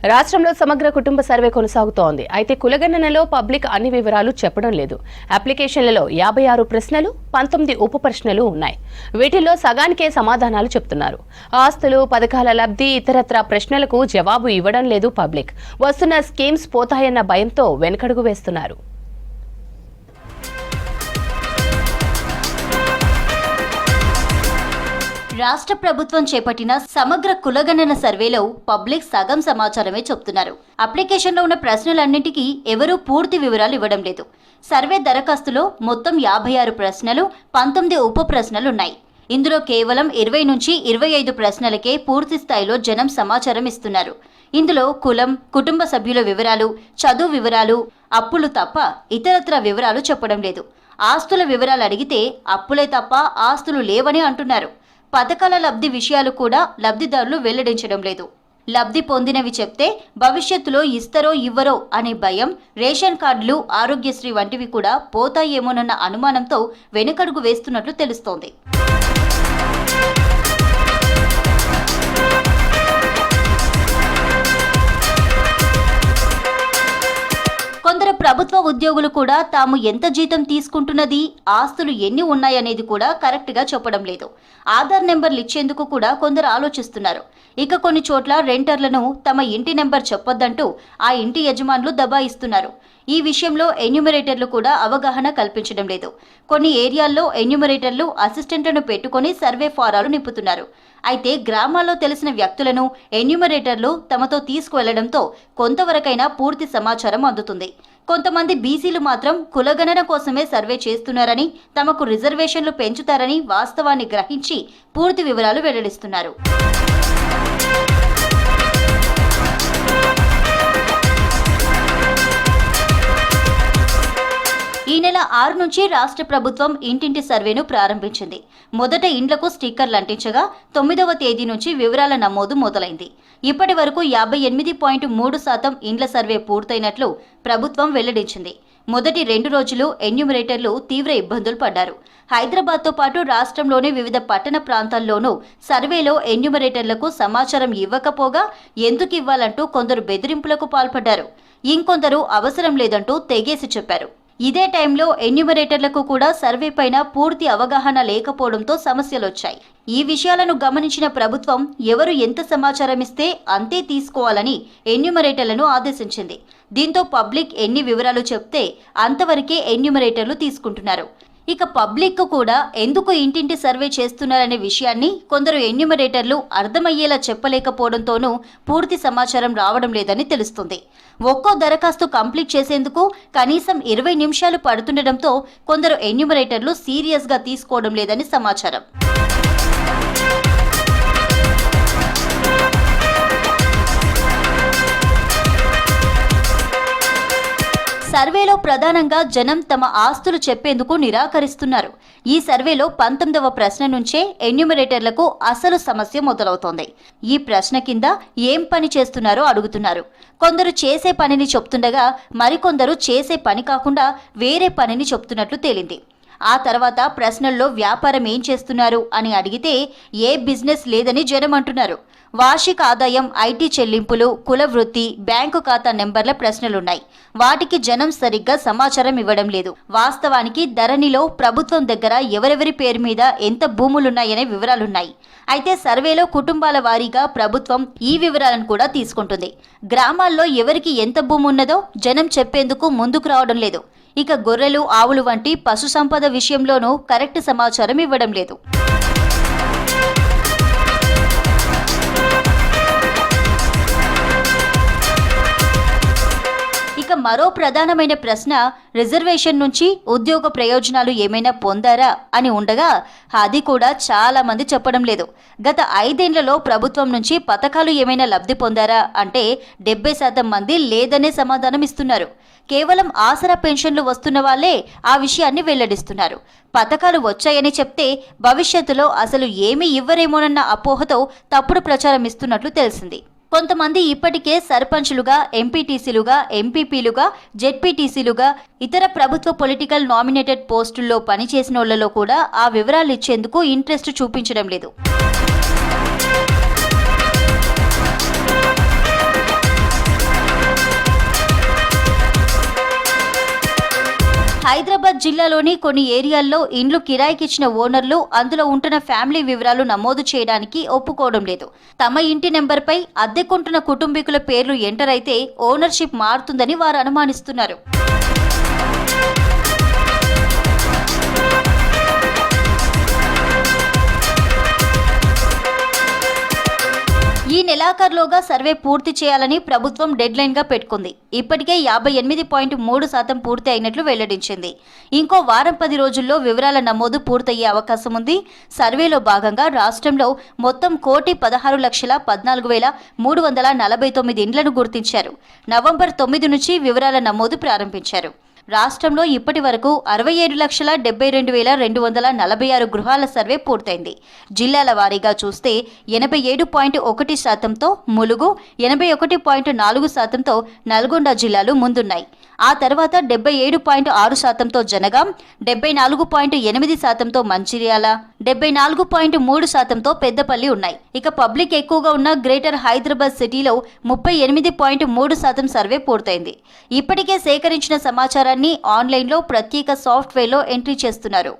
రాష్ట్రంలో సమగ్ర కుటుంబ సర్వే కొనసాగుతోంది. అయితే కులగణనలో పబ్లిక్ అన్ని వివరాలు చెప్పడం లేదు. అప్లికేషన్లలో 56 ప్రశ్నలు, 19 ఉప ప్రశ్నలు ఉన్నాయి. వీటిల్లో సగానికే సమాధానాలు చెప్తున్నారు. ఆస్తులు, పథకాల లబ్ధి, ఇతరత్రా ప్రశ్నలకు జవాబు ఇవ్వడం లేదు పబ్లిక్. వస్తున్న స్కీమ్స్ పోతాయన్న భయంతో వెనకడుగు వేస్తున్నారు. రాష్ట్ర ప్రభుత్వం చేపట్టిన సమగ్ర కులగణన సర్వేలో పబ్లిక్ సగం సమాచారమే చెప్తున్నారు. అప్లికేషన్లో ఉన్న ప్రశ్నలన్నింటికీ ఎవరూ పూర్తి వివరాలు ఇవ్వడం లేదు. సర్వే దరఖాస్తులో మొత్తం 56 ప్రశ్నలు, 19 ఉప ప్రశ్నలున్నాయి. ఇందులో కేవలం 20 నుంచి 25 ప్రశ్నలకే పూర్తి స్థాయిలో జనం సమాచారం ఇస్తున్నారు. ఇందులో కులం, కుటుంబ సభ్యుల వివరాలు, చదువు వివరాలు, అప్పులు తప్ప ఇతరత్ర వివరాలు చెప్పడం లేదు. ఆస్తుల వివరాలు అడిగితే అప్పులే తప్ప ఆస్తులు లేవని అంటున్నారు. పథకాల లబ్ధి విషయాలు కూడా లబ్ధిదారులు వెల్లడించడం లేదు. లబ్ధి పొందినవి చెప్తే భవిష్యత్తులో ఇస్తారో ఇవ్వరో అనే భయం, రేషన్ కార్డులు, ఆరోగ్యశ్రీ వంటివి కూడా పోతాయేమోనన్న అనుమానంతో వెనుకడుగు వేస్తున్నట్లు తెలుస్తోంది. కొందరు ప్రభుత్వ ఉద్యోగులు కూడా తాము ఎంత జీతం తీసుకుంటున్నది, ఆస్తులు ఎన్ని ఉన్నాయనేది కూడా కరెక్ట్గా చెప్పడం లేదు. ఆధార్ నెంబర్లు ఇచ్చేందుకు కూడా కొందరు ఆలోచిస్తున్నారు. ఇక కొన్ని చోట్ల రెంటర్లను తమ ఇంటి నెంబర్ చెప్పొద్దంటూ ఆ ఇంటి యజమానులు దబాయిస్తున్నారు. ఈ విషయంలో ఎన్యూమరేటర్లు కూడా అవగాహన కల్పించడం లేదు. కొన్ని ఏరియాల్లో ఎన్యూమరేటర్లు అసిస్టెంట్లను పెట్టుకుని సర్వే ఫారాలు నింపుతున్నారు. అయితే గ్రామాల్లో తెలిసిన వ్యక్తులను ఎన్యూమరేటర్లు తమతో తీసుకువెళ్లడంతో కొంతవరకైనా పూర్తి సమాచారం అందుతుంది. కొంతమంది బీసీలు మాత్రం కులగణన కోసమే సర్వే చేస్తున్నారని, తమకు రిజర్వేషన్లు పెంచుతారని వాస్తవాన్ని గ్రహించి పూర్తి వివరాలు వెల్లడిస్తున్నారు. ఈ నెల 6 నుంచి రాష్ట్ర ప్రభుత్వం ఇంటింటి సర్వేను ప్రారంభించింది. మొదట ఇండ్లకు స్టిక్కర్లు అంటించగా 9వ తేదీ నుంచి వివరాల నమోదు మొదలైంది. ఇప్పటి వరకు 58.3% ఇండ్ల సర్వే పూర్తయినట్లు ప్రభుత్వం వెల్లడించింది. మొదటి 2 రోజులు ఎన్యూమరేటర్లు తీవ్ర ఇబ్బందులు పడ్డారు. హైదరాబాద్తో పాటు రాష్ట్రంలోని వివిధ పట్టణ ప్రాంతాల్లోనూ సర్వేలో ఎన్యూమరేటర్లకు సమాచారం ఇవ్వకపోగా ఎందుకు ఇవ్వాలంటూ కొందరు బెదిరింపులకు పాల్పడ్డారు. ఇంకొందరు అవసరం లేదంటూ తెగేసి చెప్పారు. ఇదే టైంలో ఎన్యూమరేటర్లకు కూడా సర్వే పైన పూర్తి అవగాహన లేకపోవడంతో సమస్యలొచ్చాయి. ఈ విషయాలను గమనించిన ప్రభుత్వం ఎవరు ఎంత సమాచారం ఇస్తే అంతే తీసుకోవాలని ఎన్యూమరేటర్లను ఆదేశించింది. దీంతో పబ్లిక్ ఎన్ని వివరాలు చెప్తే అంతవరకే ఎన్యూమరేటర్లు తీసుకుంటున్నారు. ఇక పబ్లిక్ కూడా ఎందుకు ఇంటింటి సర్వే చేస్తున్నారనే విషయాన్ని కొందరు ఎన్యూమరేటర్లు అర్థమయ్యేలా చెప్పలేకపోవడంతోనూ పూర్తి సమాచారం రావడం లేదని తెలుస్తుంది. ఒక్కో దరఖాస్తు కంప్లీట్ చేసేందుకు కనీసం 20 నిమిషాలు పడుతుండటంతో కొందరు ఎన్యూమరేటర్లు సీరియస్గా తీసుకోవడం లేదని సమాచారం. సర్వేలో ప్రధానంగా జనం తమ ఆస్తులు చెప్పేందుకు నిరాకరిస్తున్నారు. ఈ సర్వేలో 19వ ప్రశ్న నుంచే ఎన్యూమరేటర్లకు అసలు సమస్య మొదలవుతోంది. ఈ ప్రశ్న కింద ఏం పని చేస్తున్నారో అడుగుతున్నారు. కొందరు చేసే పనిని చెప్తుండగా మరికొందరు చేసే పని కాకుండా వేరే పనిని చెప్తున్నట్లు తేలింది. ఆ తర్వాత ప్రశ్నల్లో వ్యాపారం ఏం చేస్తున్నారు అని అడిగితే ఏ బిజినెస్ లేదని జనం అంటున్నారు. వార్షిక ఆదాయం, ఐటీ చెల్లింపులు, కుల వృత్తి, బ్యాంకు ఖాతా నెంబర్ల ప్రశ్నలున్నాయి. వాటికి జనం సరిగ్గా సమాచారం ఇవ్వడం లేదు. వాస్తవానికి ధరణిలో ప్రభుత్వం దగ్గర ఎవరెవరి పేరు మీద ఎంత భూములున్నాయనే వివరాలున్నాయి. అయితే సర్వేలో కుటుంబాల వారీగా ప్రభుత్వం ఈ వివరాలను కూడా తీసుకుంటుంది. గ్రామాల్లో ఎవరికి ఎంత భూమి ఉన్నదో జనం చెప్పేందుకు ముందుకు రావడం లేదు. ఇక గొర్రెలు, ఆవులు వంటి పశు సంపద విషయంలోనూ కరెక్ట్ సమాచారం ఇవ్వడం లేదు. ఇక మరో ప్రధానమైన ప్రశ్న రిజర్వేషన్ నుంచి ఉద్యోగ ప్రయోజనాలు ఏమైనా పొందారా అని ఉండగా అది కూడా చాలా మంది చెప్పడం లేదు. గత 5 ఏళ్లలో ప్రభుత్వం నుంచి పథకాలు ఏమైనా లబ్ధి పొందారా అంటే 70% మంది లేదనే సమాధానం ఇస్తున్నారు. కేవలం ఆసరా పెన్షన్లు వస్తున్న వాళ్లే ఆ విషయాన్ని వెల్లడిస్తున్నారు. పథకాలు వచ్చాయని చెప్తే భవిష్యత్తులో అసలు ఏమీ ఇవ్వరేమోనన్న అపోహతో తప్పుడు ప్రచారం ఇస్తున్నట్లు తెలిసింది. కొంతమంది ఇప్పటికే సర్పంచులుగా, ఎంపీటీసీలుగా, ఎంపీపీలుగా, జెడ్పీటీసీలుగా, ఇతర ప్రభుత్వ పొలిటికల్ నామినేటెడ్ పోస్టుల్లో పనిచేసినోళ్లలో కూడా ఆ వివరాలు ఇచ్చేందుకు ఇంట్రెస్ట్ చూపించడం లేదు. హైదరాబాద్ జిల్లాలోని కొన్ని ఏరియాల్లో ఇండ్లు కిరాయికిచ్చిన ఓనర్లు అందులో ఉంటున్న ఫ్యామిలీ వివరాలు నమోదు చేయడానికి ఒప్పుకోవడం లేదు. తమ ఇంటి నెంబర్పై అద్దెకుంటున్న కుటుంబీకుల పేర్లు ఎంటర్ అయితే ఓనర్షిప్ మారుతుందని వారు అనుమానిస్తున్నారు. ఈ నెలాఖరులోగా సర్వే పూర్తి చేయాలని ప్రభుత్వం డెడ్లైన్గా పెట్టుకుంది. ఇప్పటికే 58.3% పూర్తి అయినట్లు వెల్లడించింది. ఇంకో వారం 10 రోజుల్లో వివరాల నమోదు పూర్తయ్యే అవకాశం ఉంది. సర్వేలో భాగంగా రాష్ట్రంలో మొత్తం 1,16,14,349 ఇండ్లను గుర్తించారు. నవంబర్ 9 నుంచి వివరాల నమోదు ప్రారంభించారు. రాష్ట్రంలో ఇప్పటి వరకు 67,72,246 గృహాల సర్వే పూర్తయింది. జిల్లాల వారీగా చూస్తే 87.1%తో ములుగు, 81.4%తో నల్గొండ జిల్లాలు ముందున్నాయి. ఆ తర్వాత 77.6%తో జనగాం, 74.8%తో మంచిర్యాల, 74.3%తో పెద్దపల్లి ఉన్నాయి. ఇక పబ్లిక్ ఎక్కువగా ఉన్న గ్రేటర్ హైదరాబాద్ సిటీలో 38.3% సర్వే పూర్తయింది. ఇప్పటికే సేకరించిన సమాచారాన్ని ఆన్లైన్లో ప్రత్యేక సాఫ్ట్వేర్లో ఎంట్రీ చేస్తున్నారు.